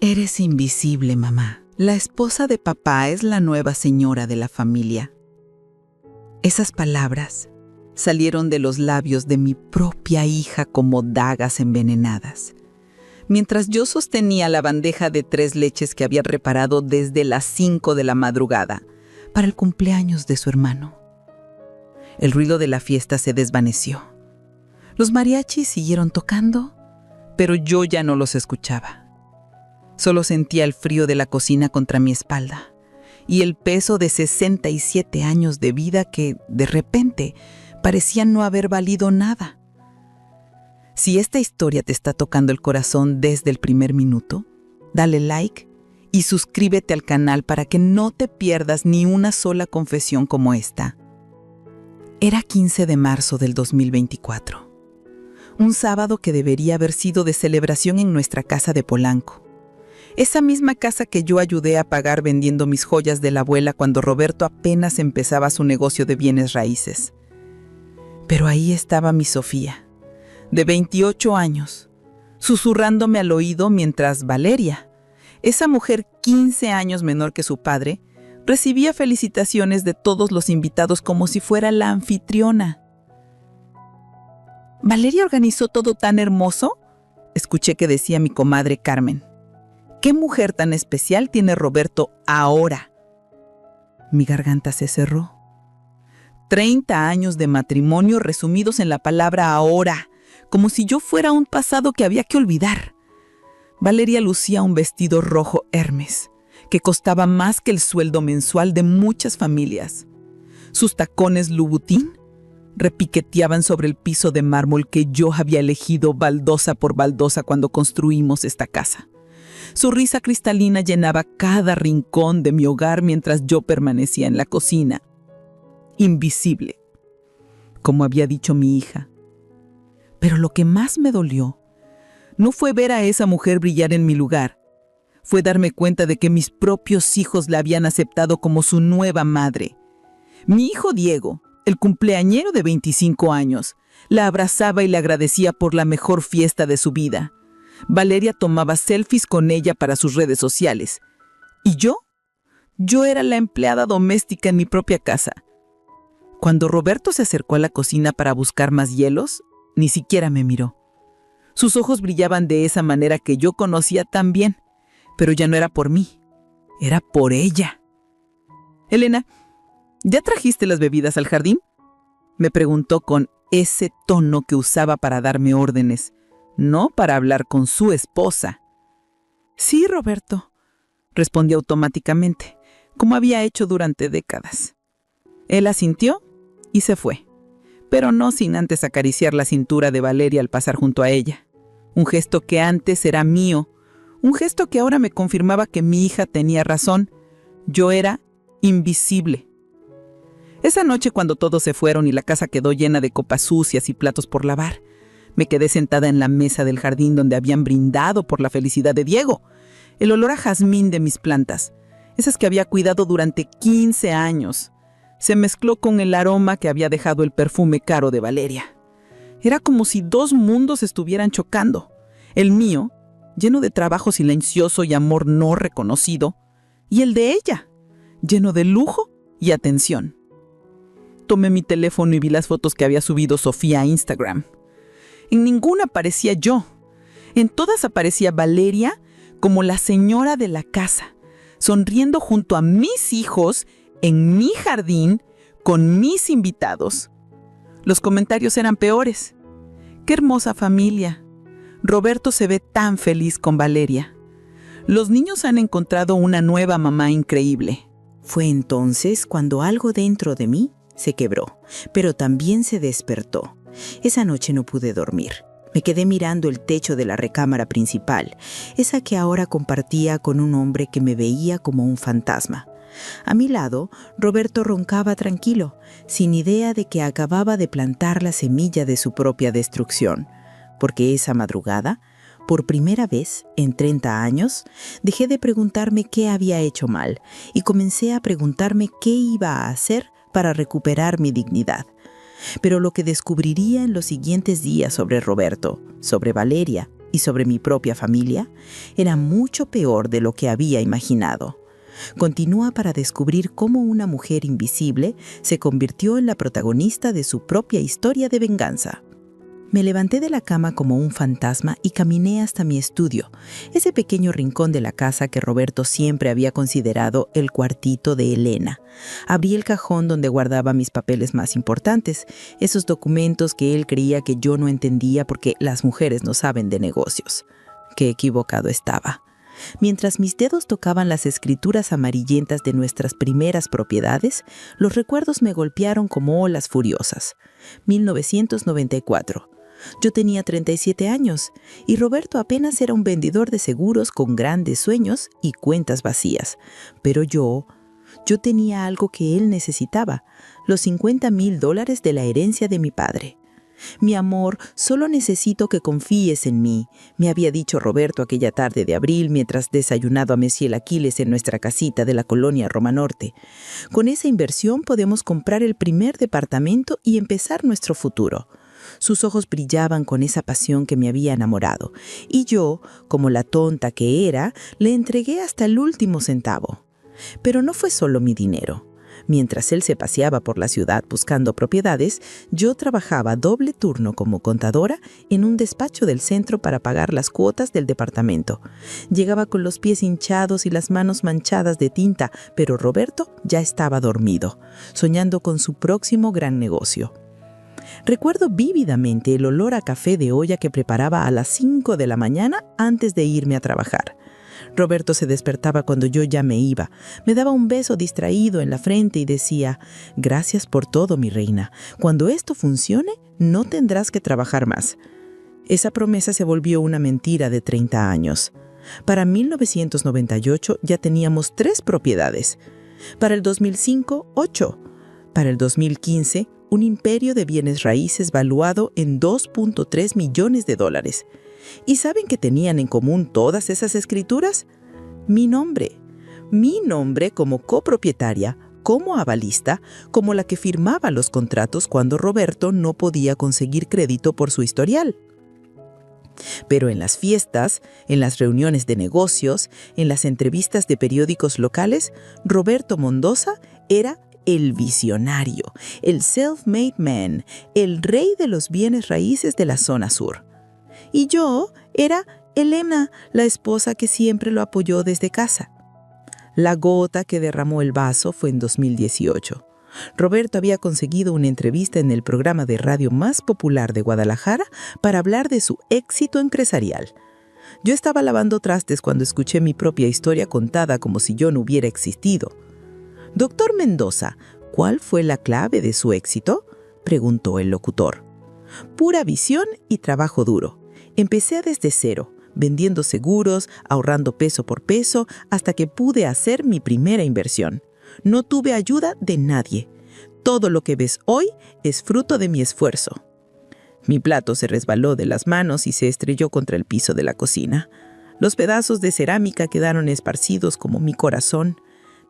Eres invisible, mamá. La esposa de papá es la nueva señora de la familia. Esas palabras salieron de los labios de mi propia hija como dagas envenenadas, mientras yo sostenía la bandeja de 3 leches que había reparado desde las 5 de la madrugada para el cumpleaños de su hermano. El ruido de la fiesta se desvaneció. Los mariachis siguieron tocando, pero yo ya no los escuchaba. Solo sentía el frío de la cocina contra mi espalda y el peso de 67 años de vida que, de repente, parecían no haber valido nada. Si esta historia te está tocando el corazón desde el primer minuto, dale like y suscríbete al canal para que no te pierdas ni una sola confesión como esta. Era 15 de marzo del 2024, un sábado que debería haber sido de celebración en nuestra casa de Polanco. Esa misma casa que yo ayudé a pagar vendiendo mis joyas de la abuela cuando Roberto apenas empezaba su negocio de bienes raíces. Pero ahí estaba mi Sofía, de 28 años, susurrándome al oído mientras Valeria, esa mujer 15 años menor que su padre, recibía felicitaciones de todos los invitados como si fuera la anfitriona. ¿Valeria organizó todo tan hermoso?, escuché que decía mi comadre Carmen. ¿Qué mujer tan especial tiene Roberto ahora? Mi garganta se cerró. 30 años de matrimonio resumidos en la palabra ahora, como si yo fuera un pasado que había que olvidar. Valeria lucía un vestido rojo Hermes, que costaba más que el sueldo mensual de muchas familias. Sus tacones Louboutin repiqueteaban sobre el piso de mármol que yo había elegido baldosa por baldosa cuando construimos esta casa. Su risa cristalina llenaba cada rincón de mi hogar mientras yo permanecía en la cocina. Invisible, como había dicho mi hija. Pero lo que más me dolió no fue ver a esa mujer brillar en mi lugar. Fue darme cuenta de que mis propios hijos la habían aceptado como su nueva madre. Mi hijo Diego, el cumpleañero de 25 años, la abrazaba y le agradecía por la mejor fiesta de su vida. Valeria tomaba selfies con ella para sus redes sociales. ¿Y yo? Yo era la empleada doméstica en mi propia casa. Cuando Roberto se acercó a la cocina para buscar más hielos, ni siquiera me miró. Sus ojos brillaban de esa manera que yo conocía tan bien, pero ya no era por mí, era por ella. Elena, ¿ya trajiste las bebidas al jardín?, me preguntó con ese tono que usaba para darme órdenes, no para hablar con su esposa. Sí, Roberto, respondí automáticamente, como había hecho durante décadas. Él asintió y se fue, pero no sin antes acariciar la cintura de Valeria al pasar junto a ella. Un gesto que antes era mío, un gesto que ahora me confirmaba que mi hija tenía razón. Yo era invisible. Esa noche, cuando todos se fueron y la casa quedó llena de copas sucias y platos por lavar, me quedé sentada en la mesa del jardín donde habían brindado por la felicidad de Diego. El olor a jazmín de mis plantas, esas que había cuidado durante 15 años, se mezcló con el aroma que había dejado el perfume caro de Valeria. Era como si 2 mundos estuvieran chocando. El mío, lleno de trabajo silencioso y amor no reconocido, y el de ella, lleno de lujo y atención. Tomé mi teléfono y vi las fotos que había subido Sofía a Instagram. En ninguna aparecía yo. En todas aparecía Valeria como la señora de la casa, sonriendo junto a mis hijos, en mi jardín, con mis invitados. Los comentarios eran peores. ¡Qué hermosa familia! Roberto se ve tan feliz con Valeria. Los niños han encontrado una nueva mamá increíble. Fue entonces cuando algo dentro de mí se quebró, pero también se despertó. Esa noche no pude dormir. Me quedé mirando el techo de la recámara principal, esa que ahora compartía con un hombre que me veía como un fantasma. A mi lado, Roberto roncaba tranquilo, sin idea de que acababa de plantar la semilla de su propia destrucción, porque esa madrugada, por primera vez en 30 años, dejé de preguntarme qué había hecho mal y comencé a preguntarme qué iba a hacer para recuperar mi dignidad. Pero lo que descubriría en los siguientes días sobre Roberto, sobre Valeria y sobre mi propia familia, era mucho peor de lo que había imaginado. Continúa para descubrir cómo una mujer invisible se convirtió en la protagonista de su propia historia de venganza. Me levanté de la cama como un fantasma y caminé hasta mi estudio, ese pequeño rincón de la casa que Roberto siempre había considerado el cuartito de Elena. Abrí el cajón donde guardaba mis papeles más importantes, esos documentos que él creía que yo no entendía porque las mujeres no saben de negocios. Qué equivocado estaba. Mientras mis dedos tocaban las escrituras amarillentas de nuestras primeras propiedades, los recuerdos me golpearon como olas furiosas. 1994. Yo tenía 37 años y Roberto apenas era un vendedor de seguros con grandes sueños y cuentas vacías. Pero yo tenía algo que él necesitaba, los $50,000 de la herencia de mi padre. Mi amor, solo necesito que confíes en mí, me había dicho Roberto aquella tarde de abril mientras desayunaba a Monsieur Aquiles en nuestra casita de la colonia Roma Norte. Con esa inversión podemos comprar el primer departamento y empezar nuestro futuro. Sus ojos brillaban con esa pasión que me había enamorado, y yo, como la tonta que era, le entregué hasta el último centavo. Pero no fue solo mi dinero. Mientras él se paseaba por la ciudad buscando propiedades, yo trabajaba doble turno como contadora en un despacho del centro para pagar las cuotas del departamento. Llegaba con los pies hinchados y las manos manchadas de tinta, pero Roberto ya estaba dormido, soñando con su próximo gran negocio. Recuerdo vívidamente el olor a café de olla que preparaba a las 5 de la mañana antes de irme a trabajar. Roberto se despertaba cuando yo ya me iba. Me daba un beso distraído en la frente y decía: «Gracias por todo, mi reina. Cuando esto funcione, no tendrás que trabajar más». Esa promesa se volvió una mentira de 30 años. Para 1998 ya teníamos 3 propiedades. Para el 2005, 8. Para el 2015, un imperio de bienes raíces valuado en $2.3 millones. ¿Y saben qué tenían en común todas esas escrituras? Mi nombre como copropietaria, como avalista, como la que firmaba los contratos cuando Roberto no podía conseguir crédito por su historial. Pero en las fiestas, en las reuniones de negocios, en las entrevistas de periódicos locales, Roberto Mendoza era el visionario, el self-made man, el rey de los bienes raíces de la zona sur. Y yo era Elena, la esposa que siempre lo apoyó desde casa. La gota que derramó el vaso fue en 2018. Roberto había conseguido una entrevista en el programa de radio más popular de Guadalajara para hablar de su éxito empresarial. Yo estaba lavando trastes cuando escuché mi propia historia contada como si yo no hubiera existido. «Doctor Mendoza, ¿cuál fue la clave de su éxito?», preguntó el locutor. «Pura visión y trabajo duro. Empecé desde cero, vendiendo seguros, ahorrando peso por peso, hasta que pude hacer mi primera inversión. No tuve ayuda de nadie. Todo lo que ves hoy es fruto de mi esfuerzo». Mi plato se resbaló de las manos y se estrelló contra el piso de la cocina. Los pedazos de cerámica quedaron esparcidos como mi corazón.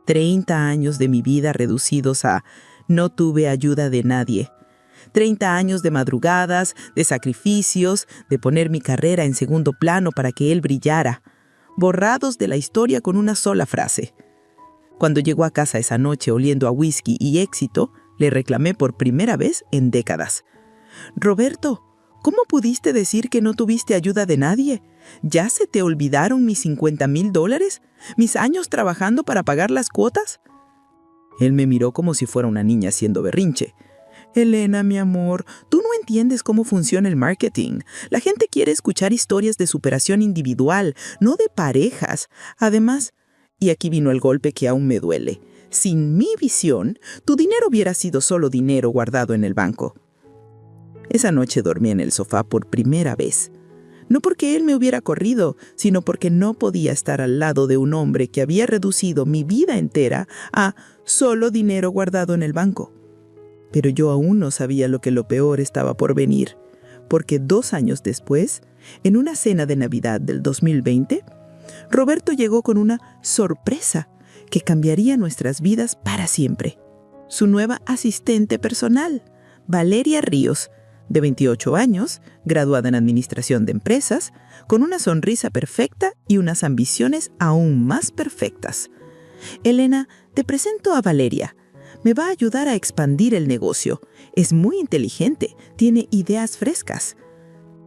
30 años de mi vida reducidos a no tuve ayuda de nadie. 30 años de madrugadas, de sacrificios, de poner mi carrera en segundo plano para que él brillara, borrados de la historia con una sola frase. Cuando llegó a casa esa noche oliendo a whisky y éxito, le reclamé por primera vez en décadas: «Roberto, ¿cómo pudiste decir que no tuviste ayuda de nadie? ¿Ya se te olvidaron mis $50,000? ¿Mis años trabajando para pagar las cuotas?». Él me miró como si fuera una niña haciendo berrinche. «Elena, mi amor, tú no entiendes cómo funciona el marketing. La gente quiere escuchar historias de superación individual, no de parejas. Además, y aquí vino el golpe que aún me duele, sin mi visión, tu dinero hubiera sido solo dinero guardado en el banco». Esa noche dormí en el sofá por primera vez. No porque él me hubiera corrido, sino porque no podía estar al lado de un hombre que había reducido mi vida entera a solo dinero guardado en el banco. Pero yo aún no sabía lo peor estaba por venir, porque 2 años después, en una cena de Navidad del 2020, Roberto llegó con una sorpresa que cambiaría nuestras vidas para siempre. Su nueva asistente personal, Valeria Ríos, de 28 años, graduada en Administración de Empresas, con una sonrisa perfecta y unas ambiciones aún más perfectas. Elena, te presento a Valeria. Me va a ayudar a expandir el negocio. Es muy inteligente, tiene ideas frescas.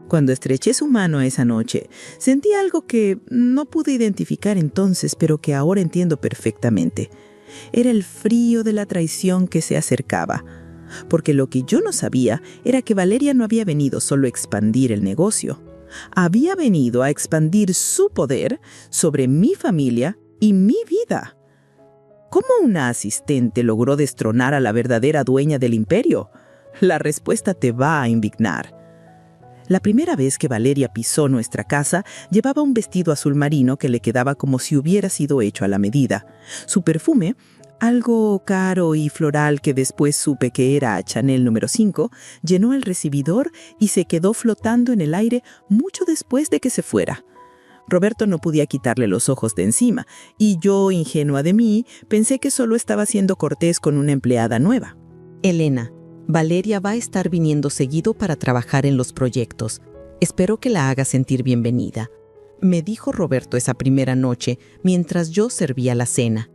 Cuando estreché su mano esa noche, sentí algo que no pude identificar entonces, pero que ahora entiendo perfectamente. Era el frío de la traición que se acercaba. Porque lo que yo no sabía era que Valeria no había venido solo a expandir el negocio. Había venido a expandir su poder sobre mi familia y mi vida. ¿Cómo una asistente logró destronar a la verdadera dueña del imperio? La respuesta te va a indignar. La primera vez que Valeria pisó nuestra casa, llevaba un vestido azul marino que le quedaba como si hubiera sido hecho a la medida. Su perfume, algo caro y floral que después supe que era Chanel número 5, llenó el recibidor y se quedó flotando en el aire mucho después de que se fuera. Roberto no podía quitarle los ojos de encima, y yo, ingenua de mí, pensé que solo estaba siendo cortés con una empleada nueva. Elena, Valeria va a estar viniendo seguido para trabajar en los proyectos. Espero que la haga sentir bienvenida, me dijo Roberto esa primera noche mientras yo servía la cena.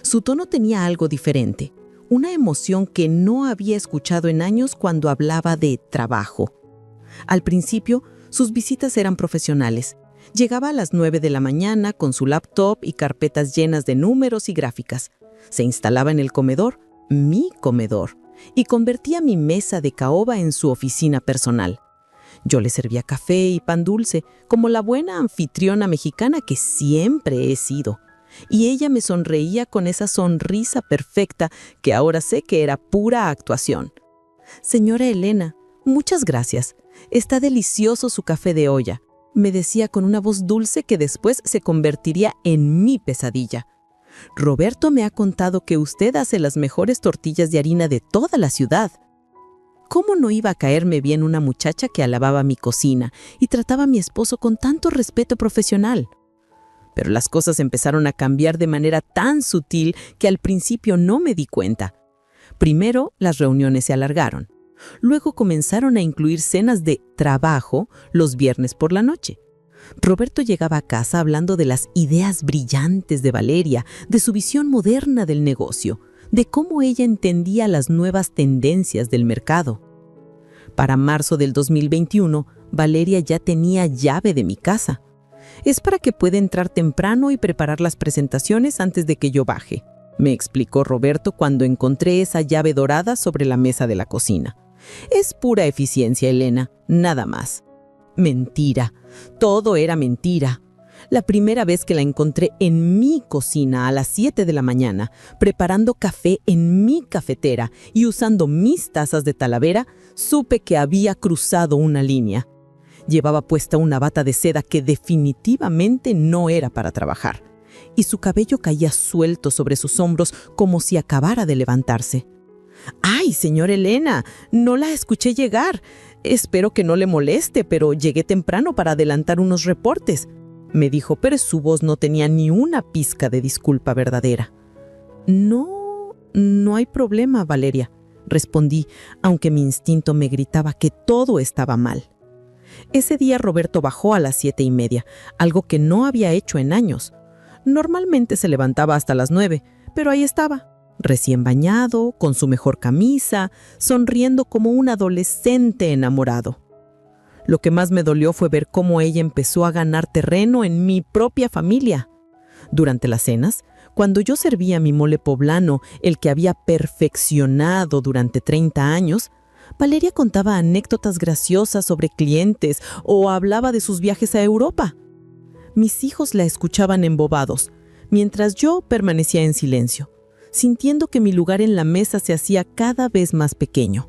Su tono tenía algo diferente, una emoción que no había escuchado en años cuando hablaba de trabajo. Al principio, sus visitas eran profesionales. Llegaba a las 9 de la mañana con su laptop y carpetas llenas de números y gráficas. Se instalaba en el comedor, mi comedor, y convertía mi mesa de caoba en su oficina personal. Yo le servía café y pan dulce, como la buena anfitriona mexicana que siempre he sido. Y ella me sonreía con esa sonrisa perfecta que ahora sé que era pura actuación. «Señora Elena, muchas gracias. Está delicioso su café de olla», me decía con una voz dulce que después se convertiría en mi pesadilla. «Roberto me ha contado que usted hace las mejores tortillas de harina de toda la ciudad». ¿Cómo no iba a caerme bien una muchacha que alababa mi cocina y trataba a mi esposo con tanto respeto profesional? Pero las cosas empezaron a cambiar de manera tan sutil que al principio no me di cuenta. Primero, las reuniones se alargaron. Luego comenzaron a incluir cenas de trabajo los viernes por la noche. Roberto llegaba a casa hablando de las ideas brillantes de Valeria, de su visión moderna del negocio, de cómo ella entendía las nuevas tendencias del mercado. Para marzo del 2021, Valeria ya tenía llave de mi casa. «Es para que pueda entrar temprano y preparar las presentaciones antes de que yo baje», me explicó Roberto cuando encontré esa llave dorada sobre la mesa de la cocina. «Es pura eficiencia, Elena, nada más». Mentira, todo era mentira. La primera vez que la encontré en mi cocina a las 7 de la mañana, preparando café en mi cafetera y usando mis tazas de Talavera, supe que había cruzado una línea. Llevaba puesta una bata de seda que definitivamente no era para trabajar, y su cabello caía suelto sobre sus hombros como si acabara de levantarse. «Ay, señor Elena, no la escuché llegar. Espero que no le moleste, pero llegué temprano para adelantar unos reportes», me dijo, pero su voz no tenía ni una pizca de disculpa verdadera. No hay problema, Valeria», respondí, aunque mi instinto me gritaba que todo estaba mal. Ese día Roberto bajó a las 7:30, algo que no había hecho en años. Normalmente se levantaba hasta las 9, pero ahí estaba, recién bañado, con su mejor camisa, sonriendo como un adolescente enamorado. Lo que más me dolió fue ver cómo ella empezó a ganar terreno en mi propia familia. Durante las cenas, cuando yo servía mi mole poblano, el que había perfeccionado durante 30 años, Valeria contaba anécdotas graciosas sobre clientes o hablaba de sus viajes a Europa. Mis hijos la escuchaban embobados, mientras yo permanecía en silencio, sintiendo que mi lugar en la mesa se hacía cada vez más pequeño.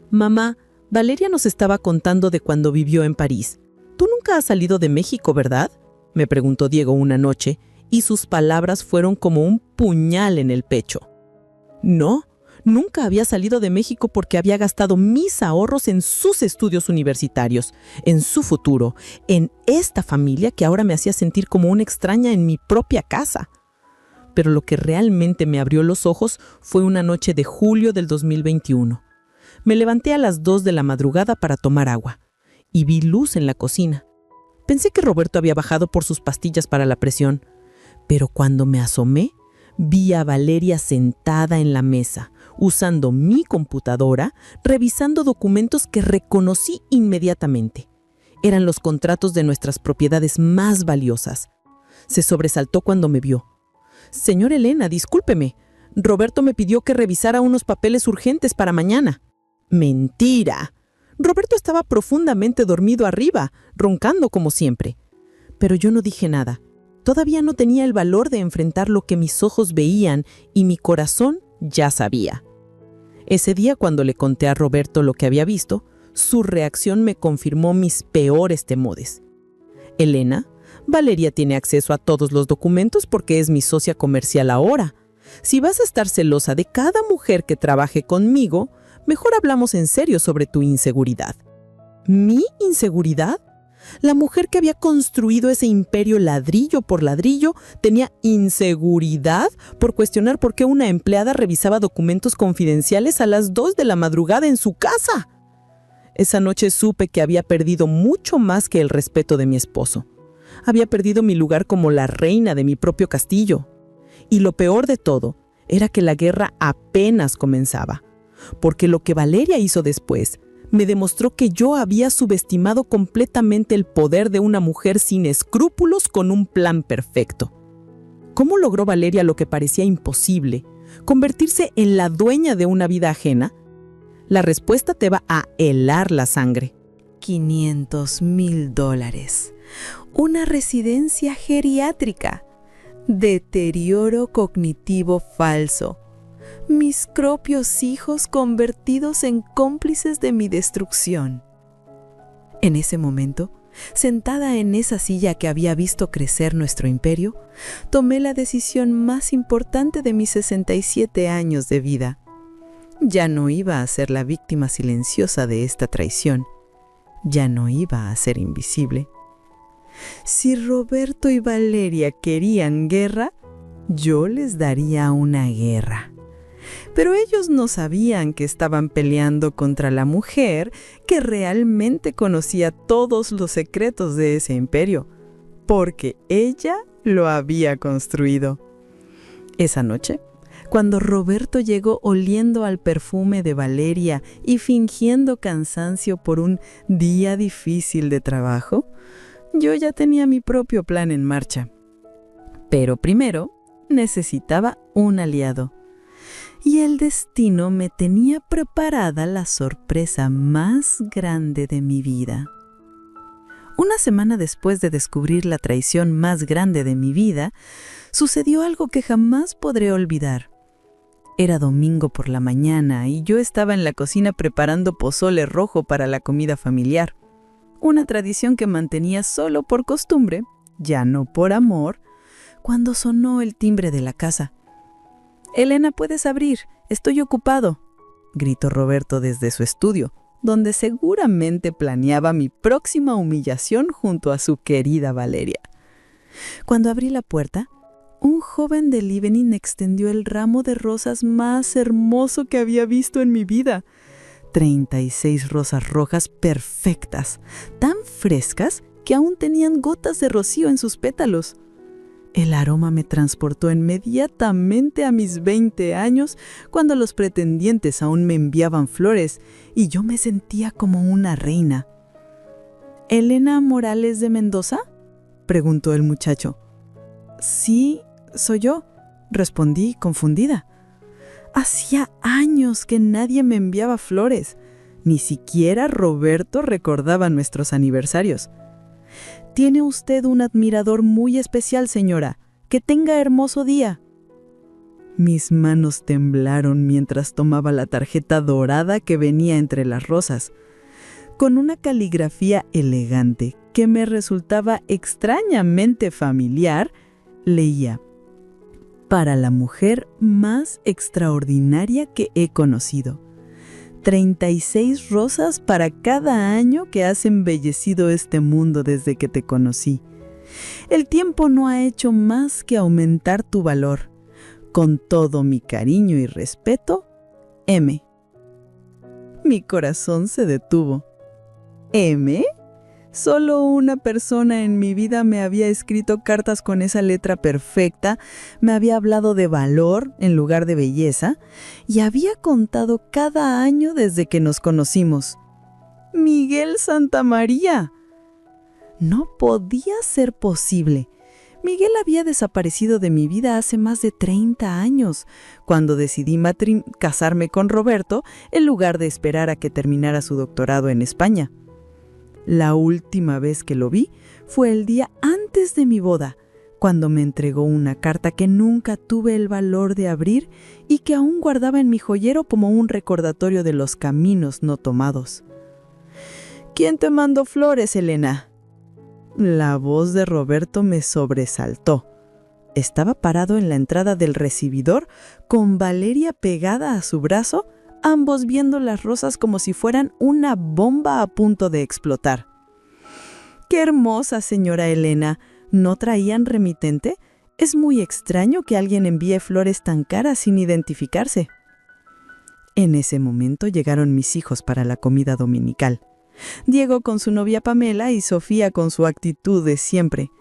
«Mamá, Valeria nos estaba contando de cuando vivió en París. ¿Tú nunca has salido de México, verdad?», me preguntó Diego una noche, y sus palabras fueron como un puñal en el pecho. No, nunca había salido de México porque había gastado mis ahorros en sus estudios universitarios, en su futuro, en esta familia que ahora me hacía sentir como una extraña en mi propia casa. Pero lo que realmente me abrió los ojos fue una noche de julio del 2021. Me levanté a las 2 de la madrugada para tomar agua y vi luz en la cocina. Pensé que Roberto había bajado por sus pastillas para la presión, pero cuando me asomé, vi a Valeria sentada en la mesa, usando mi computadora, revisando documentos que reconocí inmediatamente. Eran los contratos de nuestras propiedades más valiosas. Se sobresaltó cuando me vio. «Señor Elena, discúlpeme. Roberto me pidió que revisara unos papeles urgentes para mañana». «¡Mentira!». Roberto estaba profundamente dormido arriba, roncando como siempre. Pero yo no dije nada. Todavía no tenía el valor de enfrentar lo que mis ojos veían y mi corazón ya sabía. Ese día, cuando le conté a Roberto lo que había visto, su reacción me confirmó mis peores temores. «Elena, Valeria tiene acceso a todos los documentos porque es mi socia comercial ahora. Si vas a estar celosa de cada mujer que trabaje conmigo, mejor hablamos en serio sobre tu inseguridad». ¿Mi inseguridad? La mujer que había construido ese imperio ladrillo por ladrillo tenía inseguridad por cuestionar por qué una empleada revisaba documentos confidenciales a las 2 de la madrugada en su casa. Esa noche supe que había perdido mucho más que el respeto de mi esposo. Había perdido mi lugar como la reina de mi propio castillo. Y lo peor de todo era que la guerra apenas comenzaba, porque lo que Valeria hizo después me demostró que yo había subestimado completamente el poder de una mujer sin escrúpulos con un plan perfecto. ¿Cómo logró Valeria lo que parecía imposible, convertirse en la dueña de una vida ajena? La respuesta te va a helar la sangre. $500,000. Una residencia geriátrica. Deterioro cognitivo falso. Mis propios hijos convertidos en cómplices de mi destrucción. En ese momento, sentada en esa silla que había visto crecer nuestro imperio, tomé la decisión más importante de mis 67 años de vida. Ya no iba a ser la víctima silenciosa de esta traición. Ya no iba a ser invisible. Si Roberto y Valeria querían guerra, yo les daría una guerra. Pero ellos no sabían que estaban peleando contra la mujer que realmente conocía todos los secretos de ese imperio, porque ella lo había construido. Esa noche, cuando Roberto llegó oliendo al perfume de Valeria y fingiendo cansancio por un día difícil de trabajo, yo ya tenía mi propio plan en marcha. Pero primero necesitaba un aliado. Y el destino me tenía preparada la sorpresa más grande de mi vida. Una semana después de descubrir la traición más grande de mi vida, sucedió algo que jamás podré olvidar. Era domingo por la mañana y yo estaba en la cocina preparando pozole rojo para la comida familiar. Una tradición que mantenía solo por costumbre, ya no por amor, cuando sonó el timbre de la casa. «Elena, ¿puedes abrir? Estoy ocupado», gritó Roberto desde su estudio, donde seguramente planeaba mi próxima humillación junto a su querida Valeria. Cuando abrí la puerta, un joven del Evening extendió el ramo de rosas más hermoso que había visto en mi vida. 36 rosas rojas perfectas, tan frescas que aún tenían gotas de rocío en sus pétalos. El aroma me transportó inmediatamente a mis 20 años, cuando los pretendientes aún me enviaban flores y yo me sentía como una reina. «¿Elena Morales de Mendoza?», preguntó el muchacho. «Sí, soy yo», respondí confundida. Hacía años que nadie me enviaba flores. Ni siquiera Roberto recordaba nuestros aniversarios. «Tiene usted un admirador muy especial, señora. Que tenga hermoso día». Mis manos temblaron mientras tomaba la tarjeta dorada que venía entre las rosas. Con una caligrafía elegante que me resultaba extrañamente familiar, leía: «Para la mujer más extraordinaria que he conocido. 36 rosas para cada año que has embellecido este mundo desde que te conocí. El tiempo no ha hecho más que aumentar tu valor. Con todo mi cariño y respeto, M». Mi corazón se detuvo. ¿M? Solo una persona en mi vida me había escrito cartas con esa letra perfecta, me había hablado de valor en lugar de belleza y había contado cada año desde que nos conocimos. ¡Miguel Santamaría! No podía ser posible. Miguel había desaparecido de mi vida hace más de 30 años, cuando decidí casarme con Roberto en lugar de esperar a que terminara su doctorado en España. La última vez que lo vi fue el día antes de mi boda, cuando me entregó una carta que nunca tuve el valor de abrir y que aún guardaba en mi joyero como un recordatorio de los caminos no tomados. ¿Quién te mandó flores, Elena? La voz de Roberto me sobresaltó. Estaba parado en la entrada del recibidor, con Valeria pegada a su brazo, ambos viendo las rosas como si fueran una bomba a punto de explotar. ¡Qué hermosa, señora Elena! ¿No traían remitente? Es muy extraño que alguien envíe flores tan caras sin identificarse. En ese momento llegaron mis hijos para la comida dominical. Diego con su novia Pamela y Sofía con su actitud de siempre.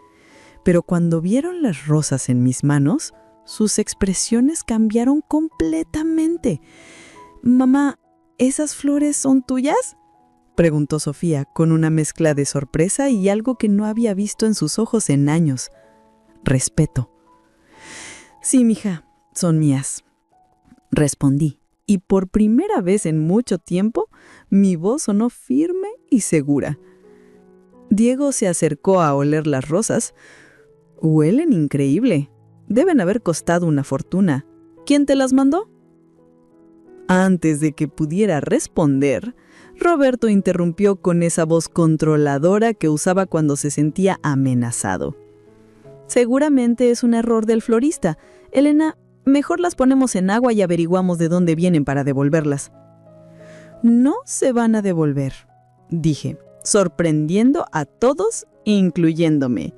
Pero cuando vieron las rosas en mis manos, sus expresiones cambiaron completamente. «Mamá, ¿esas flores son tuyas?», preguntó Sofía con una mezcla de sorpresa y algo que no había visto en sus ojos en años. Respeto. «Sí, mija, son mías», respondí. Y por primera vez en mucho tiempo, mi voz sonó firme y segura. Diego se acercó a oler las rosas. «Huelen increíble. Deben haber costado una fortuna. ¿Quién te las mandó?». Antes de que pudiera responder, Roberto interrumpió con esa voz controladora que usaba cuando se sentía amenazado. «Seguramente es un error del florista. Elena, mejor las ponemos en agua y averiguamos de dónde vienen para devolverlas». «No se van a devolver», dije, sorprendiendo a todos, incluyéndome.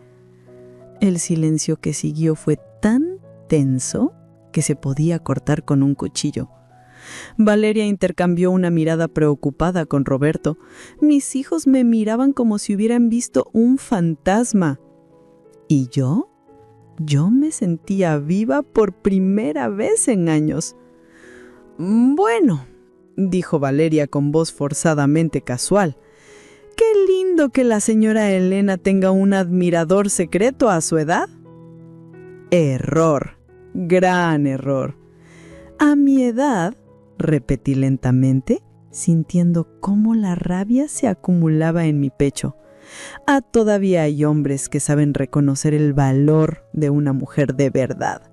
El silencio que siguió fue tan tenso que se podía cortar con un cuchillo. Valeria intercambió una mirada preocupada con Roberto. Mis hijos me miraban como si hubieran visto un fantasma. ¿Y yo? Yo me sentía viva por primera vez en años. «Bueno», dijo Valeria con voz forzadamente casual, «qué lindo que la señora Elena tenga un admirador secreto a su edad». Error, gran error. «A mi edad», repetí lentamente, sintiendo cómo la rabia se acumulaba en mi pecho. Todavía hay hombres que saben reconocer el valor de una mujer de verdad.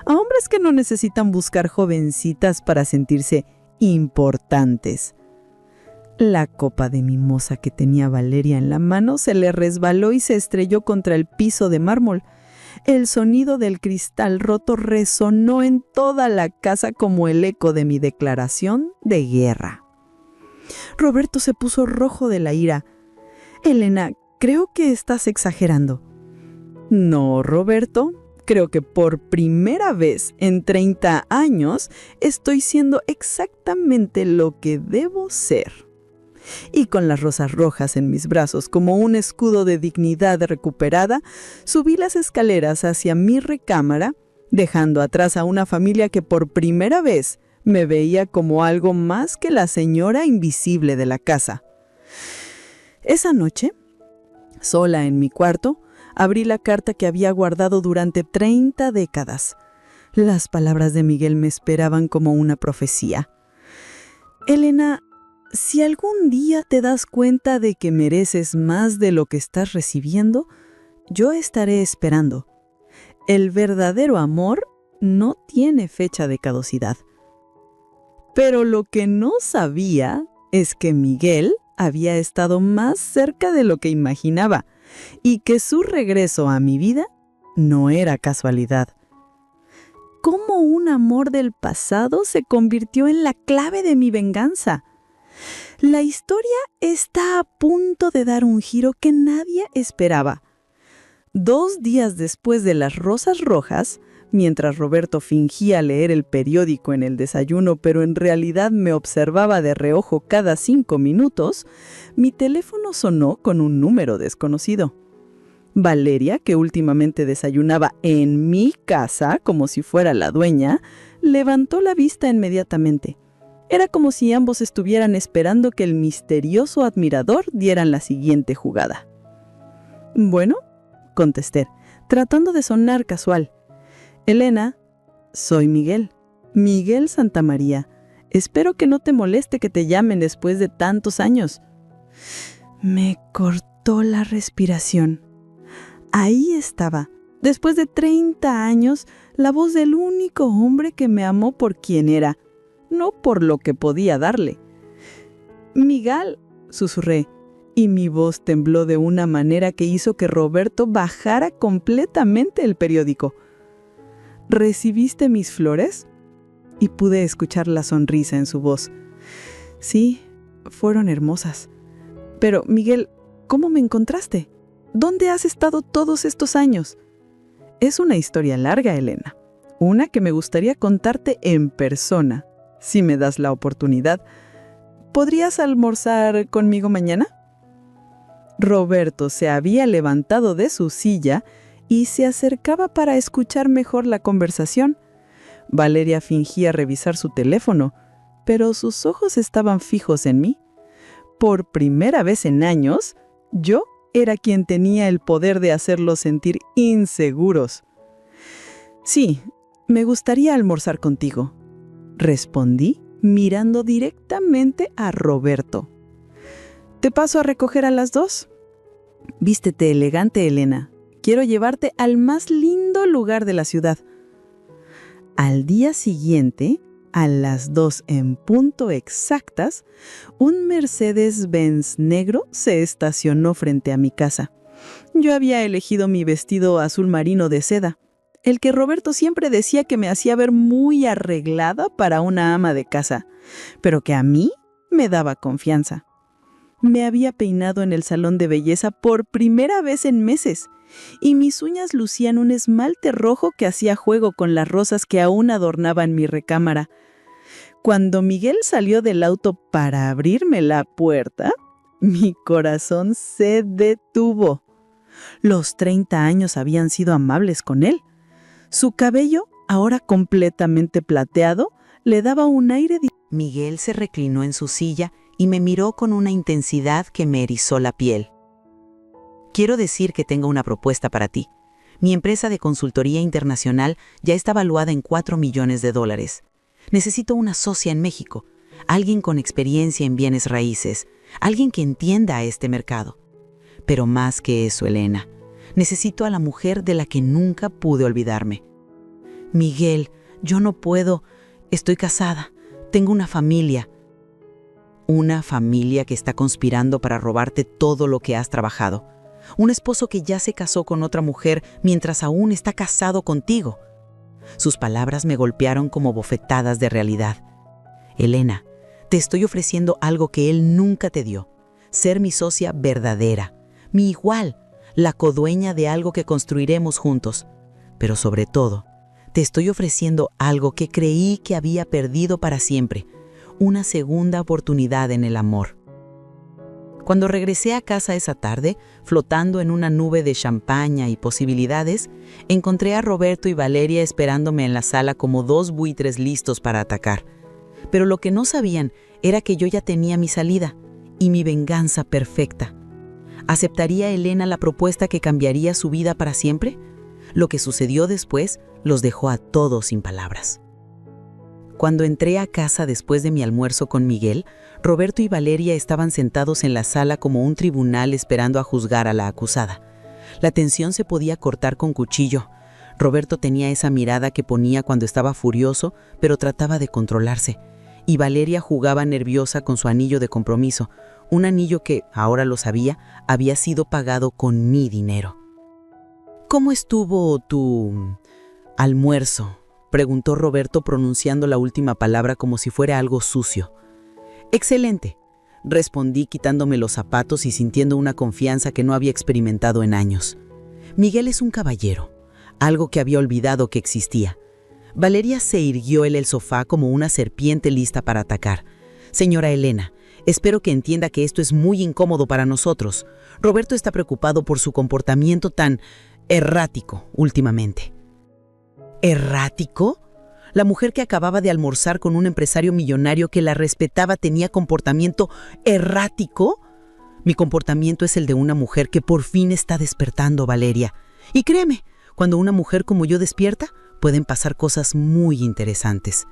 A hombres que no necesitan buscar jovencitas para sentirse importantes. La copa de mimosa que tenía Valeria en la mano se le resbaló y se estrelló contra el piso de mármol. El sonido del cristal roto resonó en toda la casa como el eco de mi declaración de guerra. Roberto se puso rojo de la ira. «Elena, creo que estás exagerando». «No, Roberto, creo que por primera vez en 30 años estoy siendo exactamente lo que debo ser». Y con las rosas rojas en mis brazos como un escudo de dignidad recuperada, subí las escaleras hacia mi recámara, dejando atrás a una familia que por primera vez me veía como algo más que la señora invisible de la casa. Esa noche, sola en mi cuarto, abrí la carta que había guardado durante 30 décadas. Las palabras de Miguel me esperaban como una profecía. «Elena, si algún día te das cuenta de que mereces más de lo que estás recibiendo, yo estaré esperando. El verdadero amor no tiene fecha de caducidad». Pero lo que no sabía es que Miguel había estado más cerca de lo que imaginaba y que su regreso a mi vida no era casualidad. ¿Cómo un amor del pasado se convirtió en la clave de mi venganza? La historia está a punto de dar un giro que nadie esperaba. 2 días después de las rosas rojas, Mientras Roberto fingía leer el periódico en el desayuno, pero en realidad me observaba de reojo cada 5 minutos, mi teléfono sonó con un número desconocido. Valeria, que últimamente desayunaba en mi casa como si fuera la dueña, levantó la vista inmediatamente. Era como si ambos estuvieran esperando que el misterioso admirador diera la siguiente jugada. «Bueno», contesté, tratando de sonar casual. «Elena, soy Miguel. Miguel Santamaría. Espero que no te moleste que te llamen después de tantos años». Me cortó la respiración. Ahí estaba, después de 30 años, la voz del único hombre que me amó por quien era, no por lo que podía darle. «Miguel», susurré, y mi voz tembló de una manera que hizo que Roberto bajara completamente el periódico. «¿Recibiste mis flores?», y pude escuchar la sonrisa en su voz. «Sí, fueron hermosas. Pero, Miguel, ¿cómo me encontraste? ¿Dónde has estado todos estos años?». «Es una historia larga, Elena. Una que me gustaría contarte en persona, si me das la oportunidad. ¿Podrías almorzar conmigo mañana?». Roberto se había levantado de su silla y se acercaba para escuchar mejor la conversación. Valeria fingía revisar su teléfono, pero sus ojos estaban fijos en mí. Por primera vez en años, yo era quien tenía el poder de hacerlos sentir inseguros. «Sí, me gustaría almorzar contigo», respondí mirando directamente a Roberto. «¿Te paso a recoger a las 2? Vístete elegante, Elena. Quiero llevarte al más lindo lugar de la ciudad». Al día siguiente, a las 2 en punto exactas, un Mercedes-Benz negro se estacionó frente a mi casa. Yo había elegido mi vestido azul marino de seda, el que Roberto siempre decía que me hacía ver muy arreglada para una ama de casa, pero que a mí me daba confianza. Me había peinado en el salón de belleza por primera vez en meses, y mis uñas lucían un esmalte rojo que hacía juego con las rosas que aún adornaban mi recámara. Cuando Miguel salió del auto para abrirme la puerta, mi corazón se detuvo. Los 30 años habían sido amables con él. Su cabello, ahora completamente plateado, le daba un aire. Miguel se reclinó en su silla y me miró con una intensidad que me erizó la piel. «Quiero decir que tengo una propuesta para ti. Mi empresa de consultoría internacional ya está valuada en $4 millones. Necesito una socia en México, alguien con experiencia en bienes raíces, alguien que entienda a este mercado. Pero más que eso, Elena, necesito a la mujer de la que nunca pude olvidarme. Miguel, yo no puedo. Estoy casada, tengo una familia». «Una familia que está conspirando para robarte todo lo que has trabajado. Un esposo que ya se casó con otra mujer mientras aún está casado contigo». Sus palabras me golpearon como bofetadas de realidad. «Elena, te estoy ofreciendo algo que él nunca te dio. Ser mi socia verdadera, mi igual, la codueña de algo que construiremos juntos. Pero sobre todo, te estoy ofreciendo algo que creí que había perdido para siempre, una segunda oportunidad en el amor». Cuando regresé a casa esa tarde, flotando en una nube de champaña y posibilidades, encontré a Roberto y Valeria esperándome en la sala como 2 buitres listos para atacar. Pero lo que no sabían era que yo ya tenía mi salida y mi venganza perfecta. ¿Aceptaría Elena la propuesta que cambiaría su vida para siempre? Lo que sucedió después los dejó a todos sin palabras. Cuando entré a casa después de mi almuerzo con Miguel, Roberto y Valeria estaban sentados en la sala como un tribunal esperando a juzgar a la acusada. La tensión se podía cortar con cuchillo. Roberto tenía esa mirada que ponía cuando estaba furioso, pero trataba de controlarse. Y Valeria jugaba nerviosa con su anillo de compromiso, un anillo que, ahora lo sabía, había sido pagado con mi dinero. «¿Cómo estuvo tu almuerzo?», preguntó Roberto pronunciando la última palabra como si fuera algo sucio. «Excelente», respondí quitándome los zapatos y sintiendo una confianza que no había experimentado en años. Miguel es un caballero. algo que había olvidado que existía. Valeria se irguió en el sofá como una serpiente lista para atacar. Señora Elena, espero que entienda que esto es muy incómodo para nosotros. Roberto está preocupado por su comportamiento tan errático últimamente. ¿Errático? La mujer que acababa de almorzar con un empresario millonario que la respetaba tenía comportamiento errático. Mi comportamiento es el de una mujer que por fin está despertando, Valeria. Y créeme, cuando una mujer como yo despierta, pueden pasar cosas muy interesantes.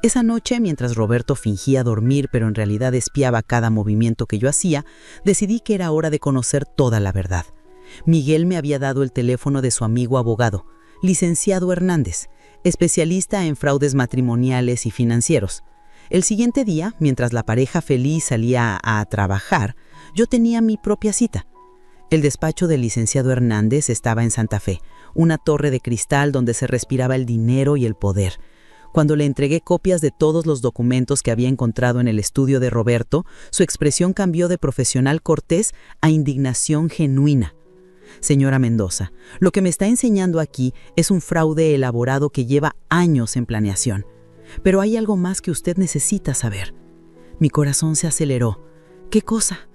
Esa noche, mientras Roberto fingía dormir pero en realidad espiaba cada movimiento que yo hacía, decidí que era hora de conocer toda la verdad. Miguel me había dado el teléfono de su amigo abogado, licenciado Hernández, especialista en fraudes matrimoniales y financieros. El siguiente día, mientras la pareja feliz salía a trabajar, yo tenía mi propia cita. El despacho del licenciado Hernández estaba en Santa Fe, una torre de cristal donde se respiraba el dinero y el poder. Cuando le entregué copias de todos los documentos que había encontrado en el estudio de Roberto, su expresión cambió de profesional cortés a indignación genuina. Señora Mendoza, lo que me está enseñando aquí es un fraude elaborado que lleva años en planeación. Pero hay algo más que usted necesita saber. Mi corazón se aceleró. ¿Qué cosa?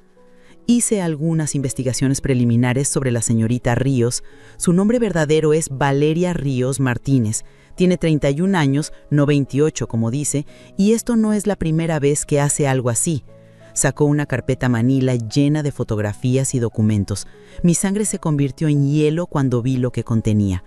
Hice algunas investigaciones preliminares sobre la señorita Ríos. Su nombre verdadero es Valeria Ríos Martínez. Tiene 31 años, no 28 como dice, y esto no es la primera vez que hace algo así. Sacó una carpeta manila llena de fotografías y documentos. Mi sangre se convirtió en hielo cuando vi lo que contenía.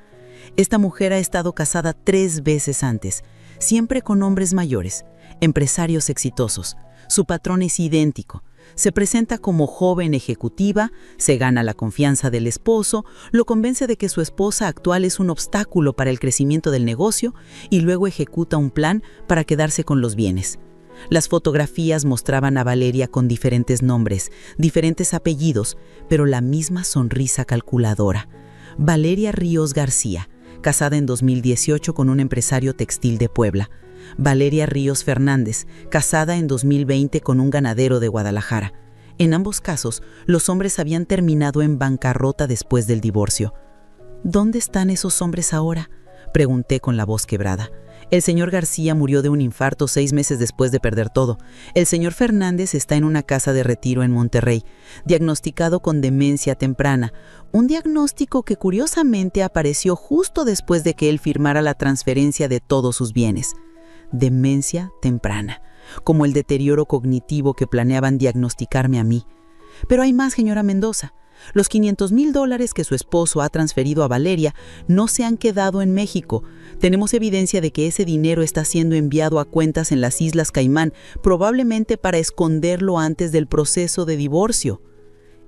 Esta mujer ha estado casada 3 veces antes, siempre con hombres mayores, empresarios exitosos. Su patrón es idéntico. Se presenta como joven ejecutiva, se gana la confianza del esposo, lo convence de que su esposa actual es un obstáculo para el crecimiento del negocio y luego ejecuta un plan para quedarse con los bienes. Las fotografías mostraban a Valeria con diferentes nombres, diferentes apellidos, pero la misma sonrisa calculadora. Valeria Ríos García, casada en 2018 con un empresario textil de Puebla. Valeria Ríos Fernández, casada en 2020 con un ganadero de Guadalajara. En ambos casos, los hombres habían terminado en bancarrota después del divorcio. ¿Dónde están esos hombres ahora?, pregunté con la voz quebrada. El señor García murió de un infarto 6 meses después de perder todo. El señor Fernández está en una casa de retiro en Monterrey, diagnosticado con demencia temprana, un diagnóstico que curiosamente apareció justo después de que él firmara la transferencia de todos sus bienes. Demencia temprana, como el deterioro cognitivo que planeaban diagnosticarme a mí. Pero hay más, señora Mendoza. Los $500,000 que su esposo ha transferido a Valeria no se han quedado en México. Tenemos evidencia de que ese dinero está siendo enviado a cuentas en las Islas Caimán, probablemente para esconderlo antes del proceso de divorcio.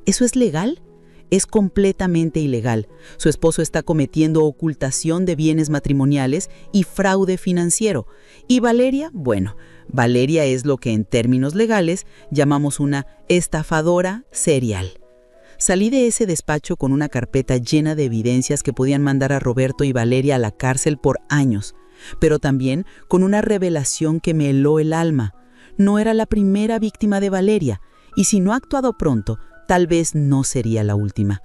¿Eso es legal? Es completamente ilegal. Su esposo está cometiendo ocultación de bienes matrimoniales y fraude financiero. Y Valeria, bueno, Valeria es lo que en términos legales llamamos una estafadora serial. Salí de ese despacho con una carpeta llena de evidencias que podían mandar a Roberto y Valeria a la cárcel por años, pero también con una revelación que me heló el alma. No era la primera víctima de Valeria, y si no ha actuado pronto, tal vez no sería la última.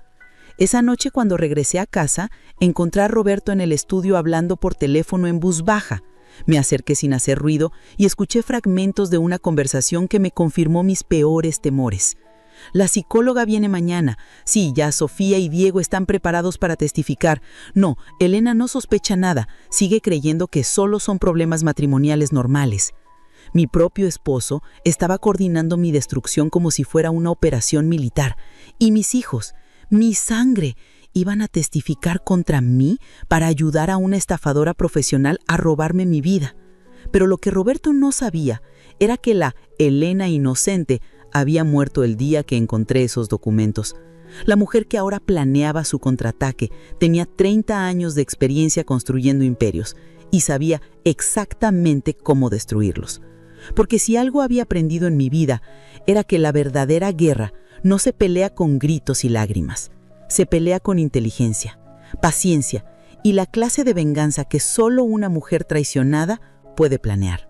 Esa noche, cuando regresé a casa, encontré a Roberto en el estudio hablando por teléfono en voz baja. Me acerqué sin hacer ruido y escuché fragmentos de una conversación que me confirmó mis peores temores. La psicóloga viene mañana. Sí, ya Sofía y Diego están preparados para testificar. No, Elena no sospecha nada. Sigue creyendo que solo son problemas matrimoniales normales. Mi propio esposo estaba coordinando mi destrucción como si fuera una operación militar. Y mis hijos, mi sangre, iban a testificar contra mí para ayudar a una estafadora profesional a robarme mi vida. Pero lo que Roberto no sabía era que la Elena inocente había muerto el día que encontré esos documentos. La mujer que ahora planeaba su contraataque tenía 30 años de experiencia construyendo imperios y sabía exactamente cómo destruirlos. Porque si algo había aprendido en mi vida, era que la verdadera guerra no se pelea con gritos y lágrimas. Se pelea con inteligencia, paciencia y la clase de venganza que solo una mujer traicionada puede planear.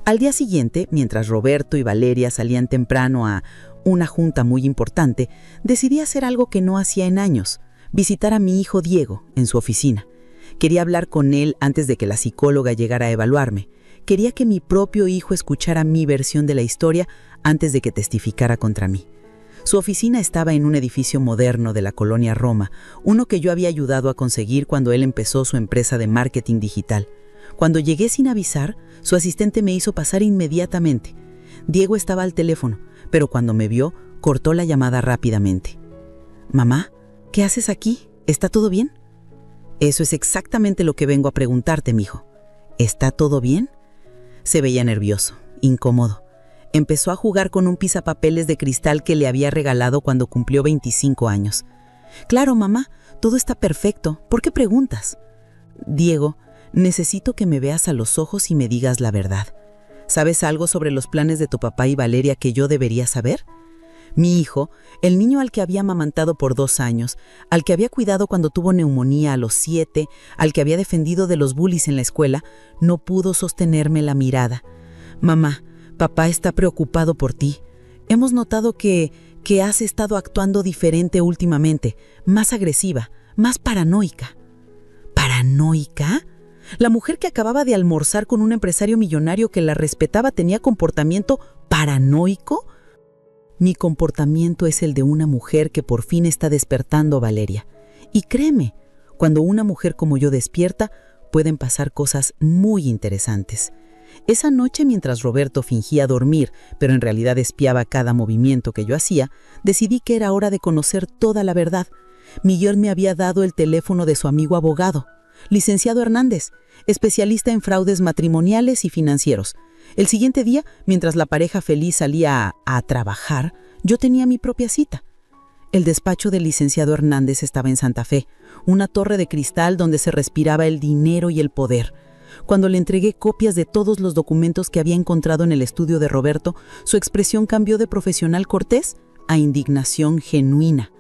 Al día siguiente, mientras Roberto y Valeria salían temprano a una junta muy importante, decidí hacer algo que no hacía en años. visitar a mi hijo Diego en su oficina. Quería hablar con él antes de que la psicóloga llegara a evaluarme. Quería que mi propio hijo escuchara mi versión de la historia antes de que testificara contra mí. Su oficina estaba en un edificio moderno de la colonia Roma, uno que yo había ayudado a conseguir cuando él empezó su empresa de marketing digital. Cuando llegué sin avisar, su asistente me hizo pasar inmediatamente. Diego estaba al teléfono, pero cuando me vio, cortó la llamada rápidamente. «Mamá, ¿qué haces aquí? ¿Está todo bien?» «Eso es exactamente lo que vengo a preguntarte, mijo. ¿Está todo bien?» Se veía nervioso, incómodo. Empezó a jugar con un pisapapeles de cristal que le había regalado cuando cumplió 25 años. «Claro, mamá, todo está perfecto. ¿Por qué preguntas?» «Diego, necesito que me veas a los ojos y me digas la verdad. ¿Sabes algo sobre los planes de tu papá y Valeria que yo debería saber?» Mi hijo, el niño al que había amamantado por 2 años, al que había cuidado cuando tuvo neumonía a los 7, al que había defendido de los bullies en la escuela, no pudo sostenerme la mirada. «Mamá, papá está preocupado por ti. Hemos notado que has estado actuando diferente últimamente, más agresiva, más paranoica». ¿Paranoica? La mujer que acababa de almorzar con un empresario millonario que la respetaba tenía comportamiento paranoico. Mi comportamiento es el de una mujer que por fin está despertando, Valeria. Y créeme, cuando una mujer como yo despierta, pueden pasar cosas muy interesantes. Esa noche, mientras Roberto fingía dormir, pero en realidad espiaba cada movimiento que yo hacía, decidí que era hora de conocer toda la verdad. Miguel me había dado el teléfono de su amigo abogado, licenciado Hernández, especialista en fraudes matrimoniales y financieros. El siguiente día, mientras la pareja feliz salía a trabajar, yo tenía mi propia cita. El despacho del licenciado Hernández estaba en Santa Fe, una torre de cristal donde se respiraba el dinero y el poder. Cuando le entregué copias de todos los documentos que había encontrado en el estudio de Roberto, su expresión cambió de profesional cortés a indignación genuina.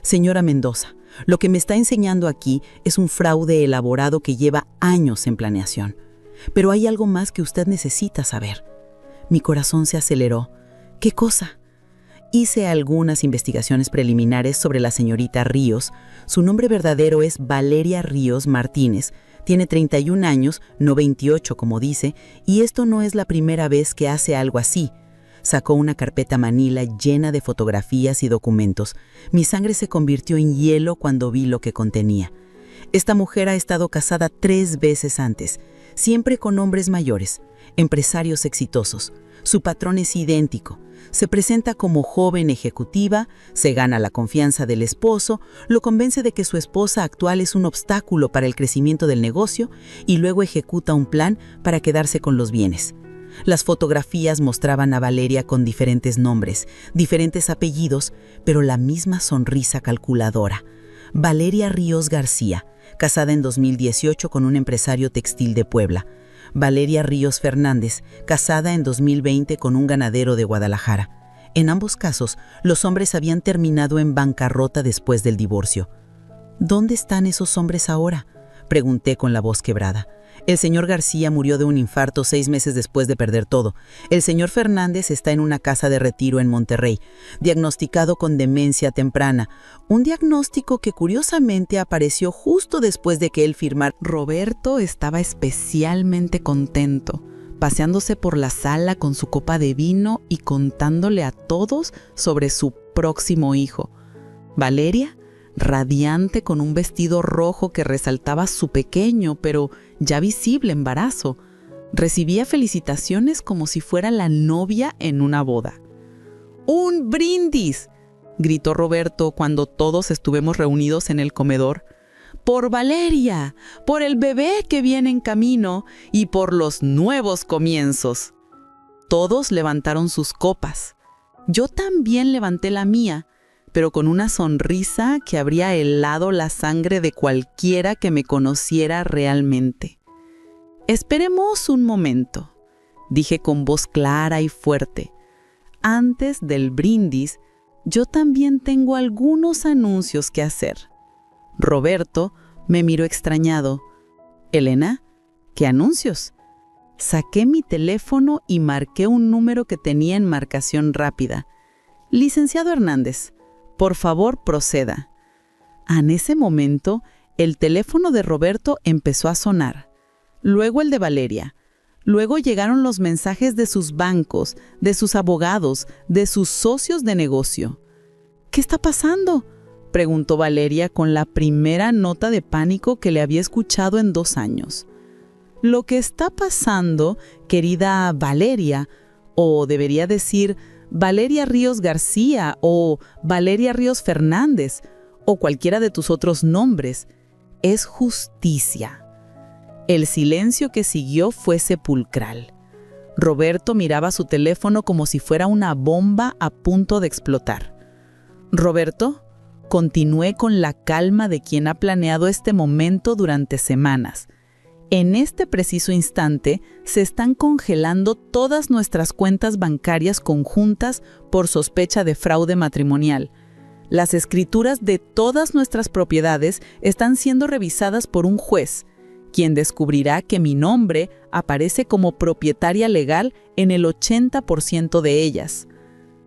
«Señora Mendoza, lo que me está enseñando aquí es un fraude elaborado que lleva años en planeación. Pero hay algo más que usted necesita saber». Mi corazón se aceleró. «¿Qué cosa?» Hice algunas investigaciones preliminares sobre la señorita Ríos. Su nombre verdadero es Valeria Ríos Martínez. Tiene 31 años, no 28 como dice, y esto no es la primera vez que hace algo así. Sacó una carpeta manila llena de fotografías y documentos. Mi sangre se convirtió en hielo cuando vi lo que contenía. Esta mujer ha estado casada 3 veces antes, siempre con hombres mayores, empresarios exitosos. Su patrón es idéntico. Se presenta como joven ejecutiva, se gana la confianza del esposo, lo convence de que su esposa actual es un obstáculo para el crecimiento del negocio y luego ejecuta un plan para quedarse con los bienes. Las fotografías mostraban a Valeria con diferentes nombres, diferentes apellidos, pero la misma sonrisa calculadora. Valeria Ríos García, casada en 2018 con un empresario textil de Puebla. Valeria Ríos Fernández, casada en 2020 con un ganadero de Guadalajara. En ambos casos, los hombres habían terminado en bancarrota después del divorcio. ¿Dónde están esos hombres ahora?, pregunté con la voz quebrada. El señor García murió de un infarto 6 meses después de perder todo. El señor Fernández está en una casa de retiro en Monterrey, diagnosticado con demencia temprana, un diagnóstico que curiosamente apareció justo después de que él firmara. Roberto estaba especialmente contento, paseándose por la sala con su copa de vino y contándole a todos sobre su próximo hijo. Valeria, radiante con un vestido rojo que resaltaba su pequeño pero ya visible embarazo, recibía felicitaciones como si fuera la novia en una boda. ¡Un brindis!, gritó Roberto cuando todos estuvimos reunidos en el comedor. ¡Por Valeria! ¡Por el bebé que viene en camino! ¡Y por los nuevos comienzos! Todos levantaron sus copas. Yo también levanté la mía, pero con una sonrisa que habría helado la sangre de cualquiera que me conociera realmente. «Esperemos un momento», dije con voz clara y fuerte. «Antes del brindis, yo también tengo algunos anuncios que hacer». Roberto me miró extrañado. «Elena, ¿qué anuncios?». Saqué mi teléfono y marqué un número que tenía en marcación rápida. «Licenciado Hernández, por favor, proceda». En ese momento, el teléfono de Roberto empezó a sonar. Luego el de Valeria. Luego llegaron los mensajes de sus bancos, de sus abogados, de sus socios de negocio. ¿Qué está pasando?, preguntó Valeria con la primera nota de pánico que le había escuchado en 2 años. Lo que está pasando, querida Valeria, o debería decir Valeria Ríos García o Valeria Ríos Fernández, o cualquiera de tus otros nombres, es justicia. El silencio que siguió fue sepulcral. Roberto miraba su teléfono como si fuera una bomba a punto de explotar. Roberto, continué con la calma de quien ha planeado este momento durante semanas. En este preciso instante se están congelando todas nuestras cuentas bancarias conjuntas por sospecha de fraude matrimonial. Las escrituras de todas nuestras propiedades están siendo revisadas por un juez, quien descubrirá que mi nombre aparece como propietaria legal en el 80% de ellas.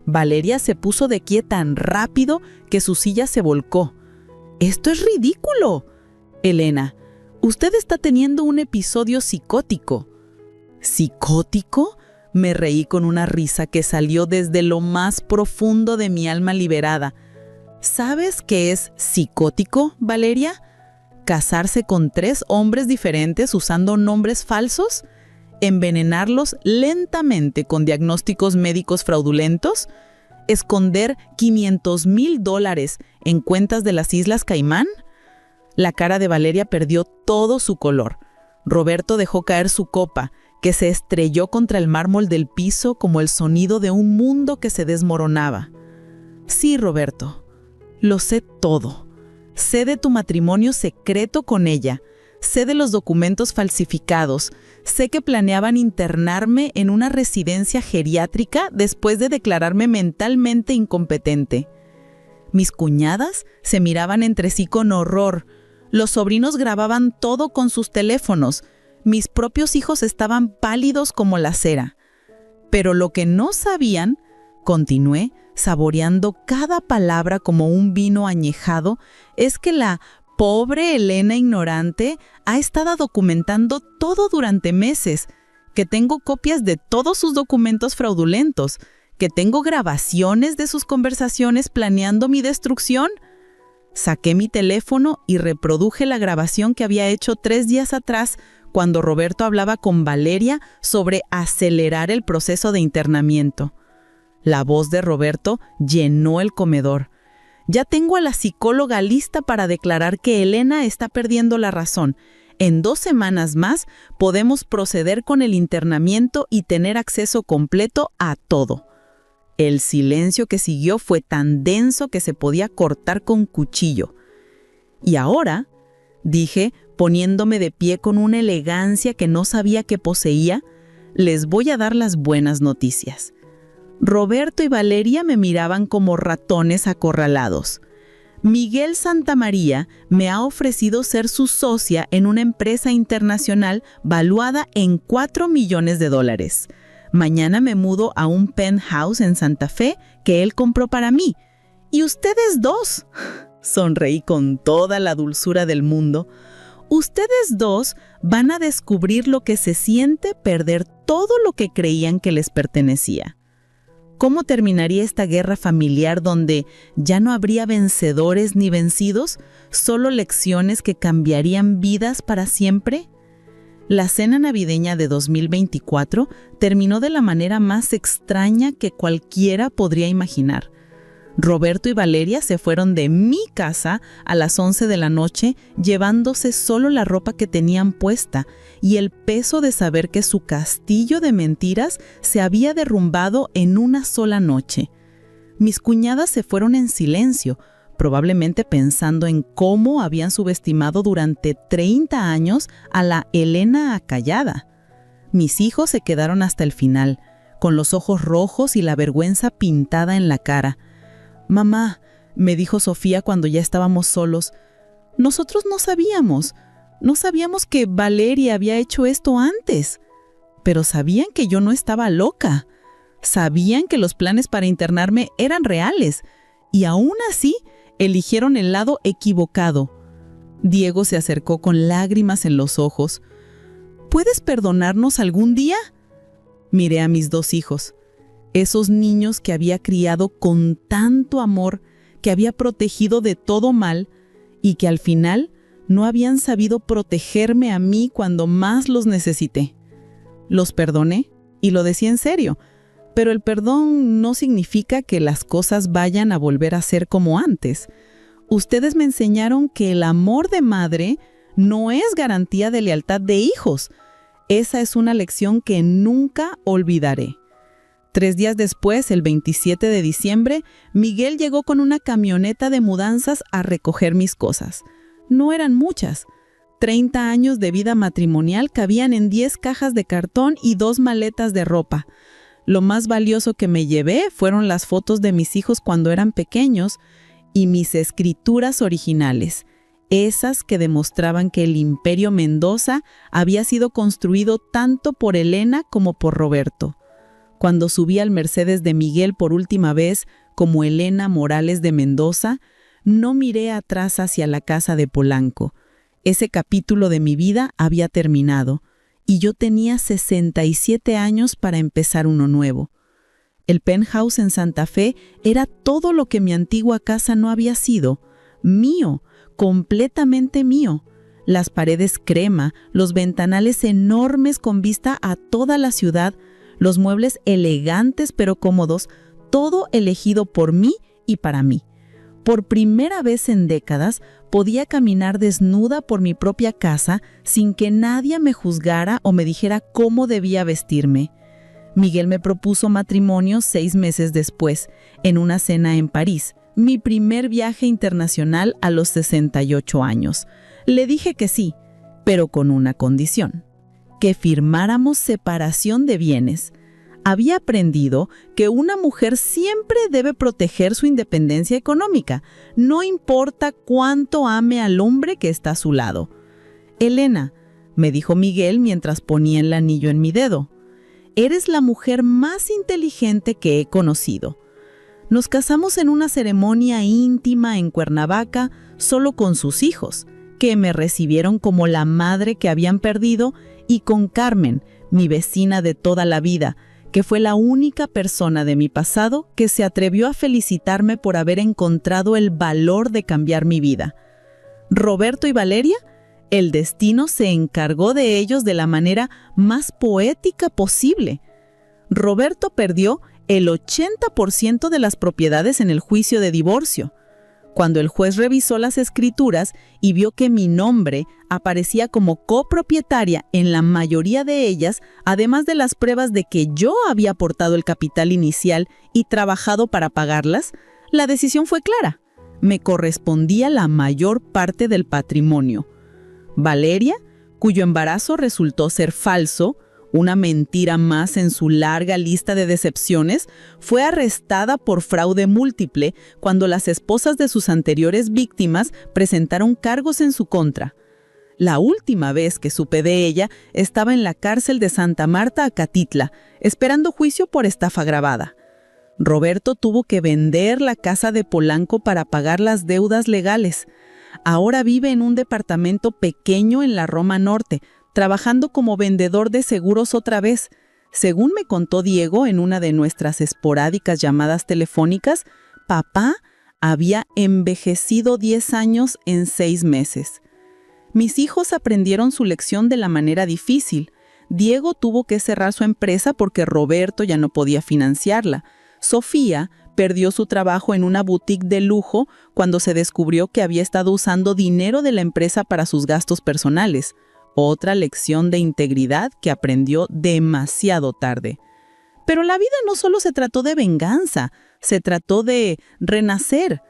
Valeria se puso de pie tan rápido que su silla se volcó. ¡Esto es ridículo! Elena, usted está teniendo un episodio psicótico. ¿Psicótico? Me reí con una risa que salió desde lo más profundo de mi alma liberada. ¿Sabes qué es psicótico, Valeria? ¿Casarse con 3 hombres diferentes usando nombres falsos? ¿Envenenarlos lentamente con diagnósticos médicos fraudulentos? ¿Esconder $500,000 en cuentas de las Islas Caimán? La cara de Valeria perdió todo su color. Roberto dejó caer su copa, que se estrelló contra el mármol del piso como el sonido de un mundo que se desmoronaba. Sí, Roberto, lo sé todo. Sé de tu matrimonio secreto con ella. Sé de los documentos falsificados. Sé que planeaban internarme en una residencia geriátrica después de declararme mentalmente incompetente. Mis cuñadas se miraban entre sí con horror. Los sobrinos grababan todo con sus teléfonos. Mis propios hijos estaban pálidos como la cera. Pero lo que no sabían, continué, saboreando cada palabra como un vino añejado, es que la pobre Elena ignorante ha estado documentando todo durante meses, que tengo copias de todos sus documentos fraudulentos, que tengo grabaciones de sus conversaciones planeando mi destrucción. Saqué mi teléfono y reproduje la grabación que había hecho 3 días atrás cuando Roberto hablaba con Valeria sobre acelerar el proceso de internamiento. La voz de Roberto llenó el comedor. Ya tengo a la psicóloga lista para declarar que Elena está perdiendo la razón. En 2 semanas más podemos proceder con el internamiento y tener acceso completo a todo. El silencio que siguió fue tan denso que se podía cortar con cuchillo. Y ahora, dije, poniéndome de pie con una elegancia que no sabía que poseía, les voy a dar las buenas noticias. Roberto y Valeria me miraban como ratones acorralados. Miguel Santamaría me ha ofrecido ser su socia en una empresa internacional valuada en $4 millones. Mañana me mudo a un penthouse en Santa Fe que él compró para mí. ¿Y ustedes 2? Sonreí con toda la dulzura del mundo. Ustedes 2 van a descubrir lo que se siente perder todo lo que creían que les pertenecía. ¿Cómo terminaría esta guerra familiar donde ya no habría vencedores ni vencidos, solo lecciones que cambiarían vidas para siempre? La cena navideña de 2024 terminó de la manera más extraña que cualquiera podría imaginar. Roberto y Valeria se fueron de mi casa a las 11 de la noche, llevándose solo la ropa que tenían puesta y el peso de saber que su castillo de mentiras se había derrumbado en una sola noche. Mis cuñadas se fueron en silencio, probablemente pensando en cómo habían subestimado durante 30 años a la Elena acallada. Mis hijos se quedaron hasta el final, con los ojos rojos y la vergüenza pintada en la cara. «Mamá», me dijo Sofía cuando ya estábamos solos, «nosotros no sabíamos que Valeria había hecho esto antes, pero sabían que yo no estaba loca, sabían que los planes para internarme eran reales, y aún así Eligieron el lado equivocado. Diego se acercó con lágrimas en los ojos. ¿Puedes perdonarnos algún día? Miré a mis 2 hijos, esos niños que había criado con tanto amor, que había protegido de todo mal y que al final no habían sabido protegerme a mí cuando más los necesité. Los perdoné y lo decía en serio, pero el perdón no significa que las cosas vayan a volver a ser como antes. Ustedes me enseñaron que el amor de madre no es garantía de lealtad de hijos. Esa es una lección que nunca olvidaré. 3 días después, el 27 de diciembre, Miguel llegó con una camioneta de mudanzas a recoger mis cosas. No eran muchas. 30 años de vida matrimonial cabían en 10 cajas de cartón y 2 maletas de ropa. Lo más valioso que me llevé fueron las fotos de mis hijos cuando eran pequeños y mis escrituras originales, esas que demostraban que el Imperio Mendoza había sido construido tanto por Elena como por Roberto. Cuando subí al Mercedes de Miguel por última vez, como Elena Morales de Mendoza, no miré atrás hacia la casa de Polanco. Ese capítulo de mi vida había terminado y yo tenía 67 años para empezar uno nuevo. El penthouse en Santa Fe era todo lo que mi antigua casa no había sido. Mío, completamente mío. Las paredes crema, los ventanales enormes con vista a toda la ciudad, los muebles elegantes pero cómodos, todo elegido por mí y para mí. Por primera vez en décadas, podía caminar desnuda por mi propia casa sin que nadie me juzgara o me dijera cómo debía vestirme. Miguel me propuso matrimonio 6 meses después, en una cena en París, mi primer viaje internacional a los 68 años. Le dije que sí, pero con una condición: que firmáramos separación de bienes. Había aprendido que una mujer siempre debe proteger su independencia económica, no importa cuánto ame al hombre que está a su lado. Elena, me dijo Miguel mientras ponía el anillo en mi dedo, eres la mujer más inteligente que he conocido. Nos casamos en una ceremonia íntima en Cuernavaca, solo con sus hijos, que me recibieron como la madre que habían perdido, y con Carmen, mi vecina de toda la vida, que fue la única persona de mi pasado que se atrevió a felicitarme por haber encontrado el valor de cambiar mi vida. Roberto y Valeria, el destino se encargó de ellos de la manera más poética posible. Roberto perdió el 80% de las propiedades en el juicio de divorcio. Cuando el juez revisó las escrituras y vio que mi nombre aparecía como copropietaria en la mayoría de ellas, además de las pruebas de que yo había aportado el capital inicial y trabajado para pagarlas, la decisión fue clara. Me correspondía la mayor parte del patrimonio. Valeria, cuyo embarazo resultó ser falso, una mentira más en su larga lista de decepciones, fue arrestada por fraude múltiple cuando las esposas de sus anteriores víctimas presentaron cargos en su contra. La última vez que supe de ella estaba en la cárcel de Santa Marta, Acatitla, esperando juicio por estafa agravada. Roberto tuvo que vender la casa de Polanco para pagar las deudas legales. Ahora vive en un departamento pequeño en la Roma Norte, trabajando como vendedor de seguros otra vez. Según me contó Diego en una de nuestras esporádicas llamadas telefónicas, papá había envejecido 10 años en 6 meses. Mis hijos aprendieron su lección de la manera difícil. Diego tuvo que cerrar su empresa porque Roberto ya no podía financiarla. Sofía perdió su trabajo en una boutique de lujo cuando se descubrió que había estado usando dinero de la empresa para sus gastos personales. Otra lección de integridad que aprendió demasiado tarde. Pero la vida no solo se trató de venganza, se trató de renacer.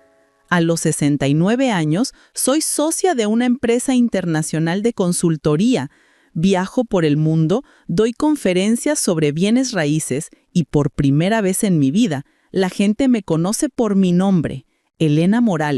A los 69 años, soy socia de una empresa internacional de consultoría. Viajo por el mundo, doy conferencias sobre bienes raíces y por primera vez en mi vida, la gente me conoce por mi nombre, Elena Morales.